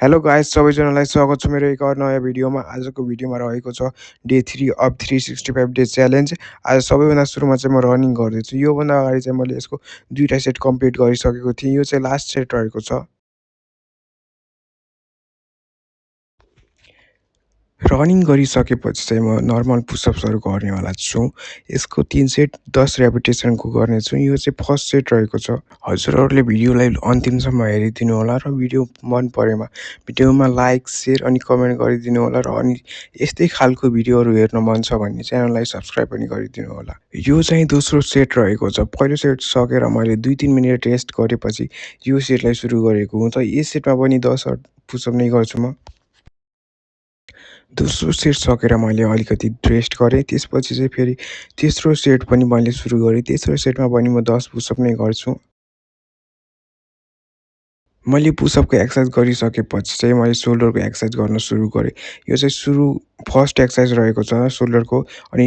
Hello guys सबैजनालाई स्वागत छ मेरो एक नयाँ भिडियोमा। आजको भिडियोमा रहेको छ डे 3 अफ 365 डेज च्यालेन्ज। आज सबैभन्दा सुरुमा चाहिँ म रनिङ गर्दैछु। योभन्दा अगाडि चाहिँ मैले यसको 2टा सेट कम्प्लिट गरिसकेको थिएँ। यो चाहिँ लास्ट सेट रहेको छ। रनिङ गरिसकेपछि चाहिँ म नर्मल पुसअप्सहरू गर्नेवाला छु। यसको 3 सेट 10 रेपिटेसनको गर्नेछु। यो चाहिँ फर्स्ट सेट रहेको छ। हजुरहरूले भिडियोलाई अन्तिमसम्म हेरिदिनु होला र भिडियो मन परेमा भिडियोमा लाइक, सेयर अनि कमेन्ट गरिदिनु होला र अनि यस्तै खालको भिडियोहरू हेर्न मन छ भने च्यानललाई सब्स्क्राइब पनि गरिदिनु होला। यो चाहिँ दोस्रो सेट रहेको छ। पहिलो सेट सकेर मैले 2-3 मिनेट रेस्ट गरेपछि यो सेटलाई सुरु गरेको हुँ। त यस सेटमा पनि 10 पुसअप नै गर्छु म। दोस्रो सेट सकेर मैले अलिकति रेस्ट गरेँ। त्यसपछि चाहिँ फेरि तेस्रो सेट पनि मैले सुरु गरेँ। तेस्रो सेटमा पनि म 10 पुसअप नै गर्छु। मैले पुसअपको एक्सर्साइज गरिसकेपछि चाहिँ मैले सोल्डरको एक्सर्साइज गर्न सुरु गरेँ। यो चाहिँ फर्स्ट एक्सर्साइज रहेको छ सोल्डरको अनि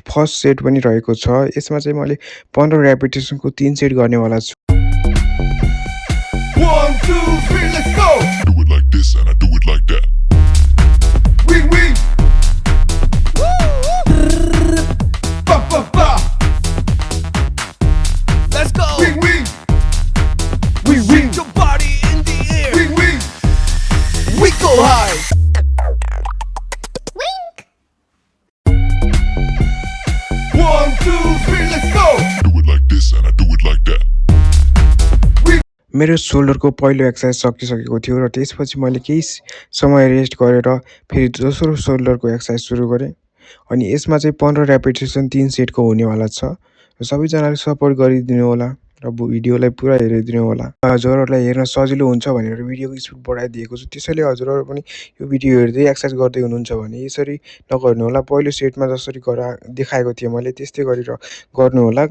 फर्स्ट सेट पनि रहेको छ। यसमा चाहिँ मैले 15 रेपिटेसनको 3 सेट गर्नेवाला छु। 1, 2, 3, let's go! Do it like this and I do it like that. Wing, wing! Ba, ba, ba! Let's go! Wing, wing! Wing, wing! Your body in the air! Wing, wing! We go high! Wing! 1, 2, 3, let's go! Do it like this and I do it like that. मेरो सोल्डरको पहिलो exercise सकिसकेको थियो र त्यसपछि मैले केही समय rest गरेर फेरि दोस्रो सोल्डरको एक्सर्साइज सुरु गरेँ। अनि यसमा चाहिँ 15 रेपिटेसन 3 सेटको हुनेवाला छ। र सबैजनाले सपोर्ट गरिदिनु होला र भिडियोलाई पुरा हेरिदिनु होला। हजुरहरूलाई हेर्न सजिलो हुन्छ भनेर भिडियोको स्पिड बढाइदिएको छु। त्यसैले हजुरहरू पनि यो भिडियो हेर्दै एक्सर्साइज गर्दै हुनुहुन्छ भने यसरी नगर्नु होला। पहिलो सेटमा जसरी देखाएको थिएँ मैले त्यस्तै गरेर गर्नु होला।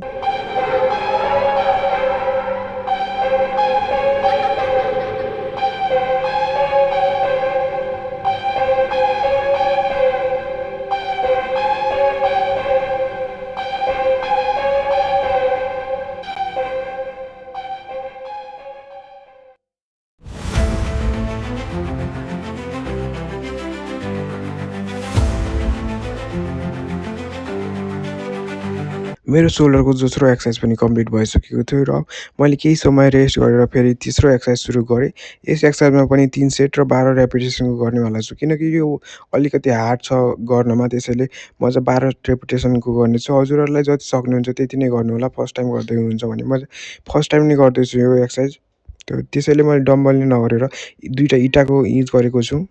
मेरो सोल्डरको दोस्रो एक्सर्साइज पनि कम्प्लिट भइसकेको थियो र मैले केही समय रेस्ट गरेर फेरि तेस्रो एक्सर्साइज सुरु गरेँ। यस एक्सर्साइजमा पनि 3 सेट र 12 रेपिटेसनको गर्नेवाला छु किनकि यो अलिकति हार्ड छ गर्नमा। त्यसैले म चाहिँ 12 रेपिटेसनको गर्नेछु। हजुरहरूलाई जति सक्नुहुन्छ त्यति नै गर्नु होला। फर्स्ट टाइम गर्दै हुनुहुन्छ भने म फर्स्ट टाइम नै गर्दैछु यो एक्सर्साइज। त्यसैले मैले डम्बल नै नगरेर 2टा इँटाको युज गरेको छु।